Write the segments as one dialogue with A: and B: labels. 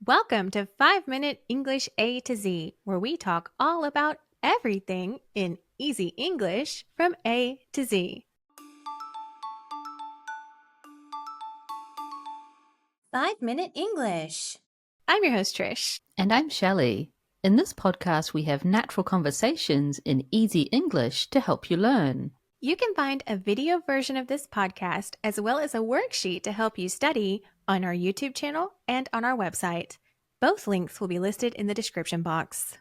A: Welcome to 5-Minute English A to Z, where we talk all about everything in easy English from A to Z. 5-Minute English. I'm your host, Trish.
B: And I'm Shelley. In this podcast, we have natural conversations in easy English to help you learn.
A: You can find a video version of this podcast as well as a worksheet to help you study on our YouTube channel and on our website. Both links will be listed in the description box.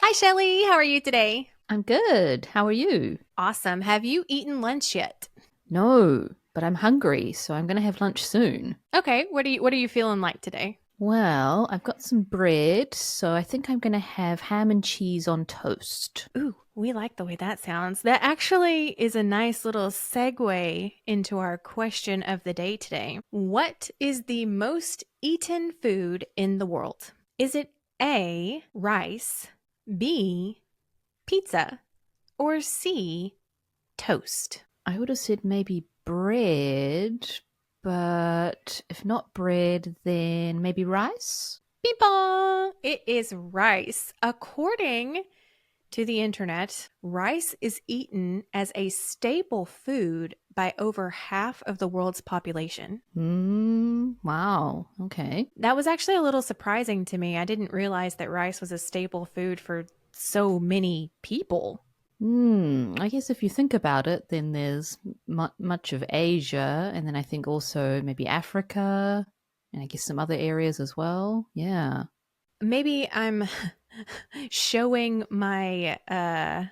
A: Hi, Shelley. How are you today?
B: I'm good. How are you?
A: Awesome. Have you eaten lunch yet?
B: No, but I'm hungry, so I'm going to have lunch soon.
A: Okay. What are you feeling like today?
B: Well, I've got some bread, so I think I'm going to have ham and cheese on toast.
A: Ooh, we like the way that sounds. That actually is a nice little segue into our question of the day today. What is the most eaten food in the world? Is it A, rice, B, pizza, or C, toast?
B: I would have said maybe bread, but if not bread, then maybe rice?
A: Bing bong! It is rice. According to the internet, rice is eaten as a staple food by over half of the world's population.
B: Wow. Okay.
A: That was actually a little surprising to me. I didn't realize that rice was a staple food for so many people.
B: I guess if you think about it, then there's much of Asia, and then I think also maybe Africa, and I guess some other areas as well. Yeah.
A: Maybe I'm showing my my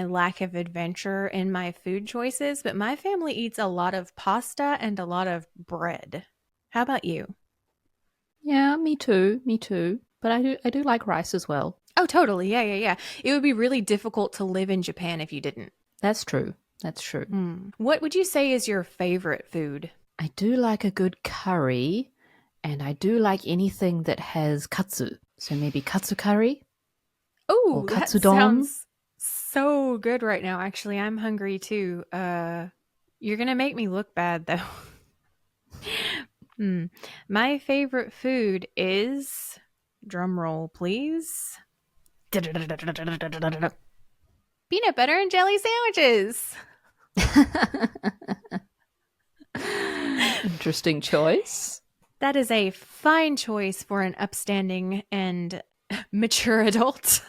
A: lack of adventure in my food choices, but my family eats a lot of pasta and a lot of bread. How about you?
B: Yeah, me too. But I do like rice as well.
A: Oh, totally. Yeah. It would be really difficult to live in Japan if you didn't.
B: That's true.
A: What would you say is your favorite food?
B: I do like a good curry, and I do like anything that has katsu. So maybe katsu curry?
A: Oh, that
B: katsudon.
A: Sounds so good right now. Actually, I'm hungry too. You're going to make me look bad though. My favorite food is, drum roll please, peanut butter and jelly sandwiches.
B: Interesting choice.
A: That is a fine choice for an upstanding and mature adult.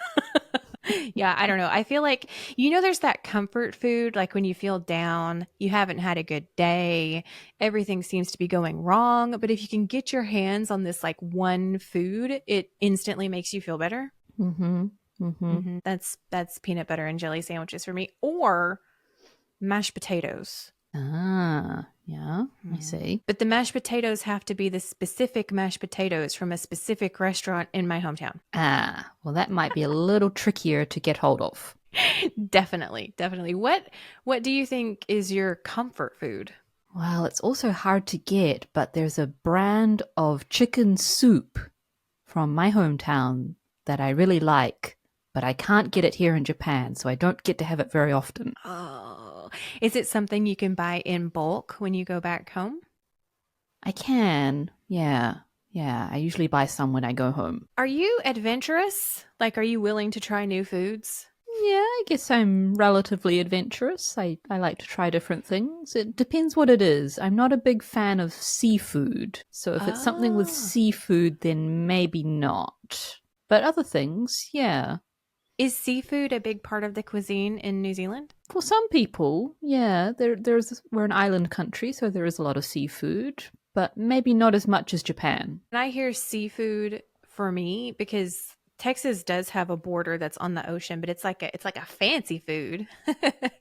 A: Yeah, I don't know. I feel like, there's that comfort food, like when you feel down, you haven't had a good day, everything seems to be going wrong. But if you can get your hands on this like one food, it instantly makes you feel better. That's peanut butter and jelly sandwiches for me, or mashed potatoes.
B: Yeah, I see.
A: But the mashed potatoes have to be the specific mashed potatoes from a specific restaurant in my hometown.
B: Well, that might be a little trickier to get hold of.
A: Definitely. What do you think is your comfort food?
B: Well, it's also hard to get, but there's a brand of chicken soup from my hometown that I really like, but I can't get it here in Japan, so I don't get to have it very often.
A: Oh, is it something you can buy in bulk when you go back home?
B: I can, yeah. I usually buy some when I go home.
A: Are you adventurous? Like, are you willing to try new foods?
B: Yeah, I guess I'm relatively adventurous. I like to try different things. It depends what it is. I'm not a big fan of seafood, so if it's something with seafood, then maybe not. But other things, yeah.
A: Is seafood a big part of the cuisine in New Zealand?
B: For some people, yeah. We're an island country, so there is a lot of seafood, but maybe not as much as Japan.
A: And I hear seafood for me because Texas does have a border that's on the ocean, but it's like a fancy food.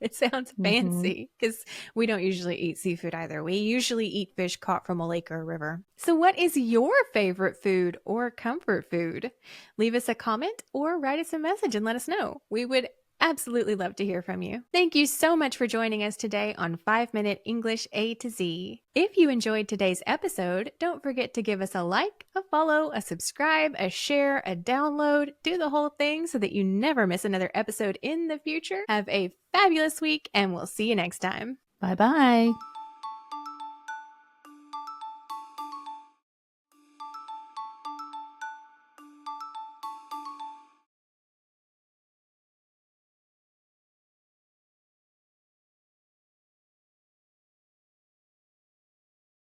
A: It sounds fancy because we don't usually eat seafood either. We usually eat fish caught from a lake or a river. So what is your favorite food or comfort food? Leave us a comment or write us a message and let us know. We would absolutely love to hear from you. Thank you so much for joining us today on 5-Minute English A to Z. If you enjoyed today's episode, don't forget to give us a like, a follow, a subscribe, a share, a download. Do the whole thing so that you never miss another episode in the future. Have a fabulous week, and we'll see you next time.
B: Bye-bye.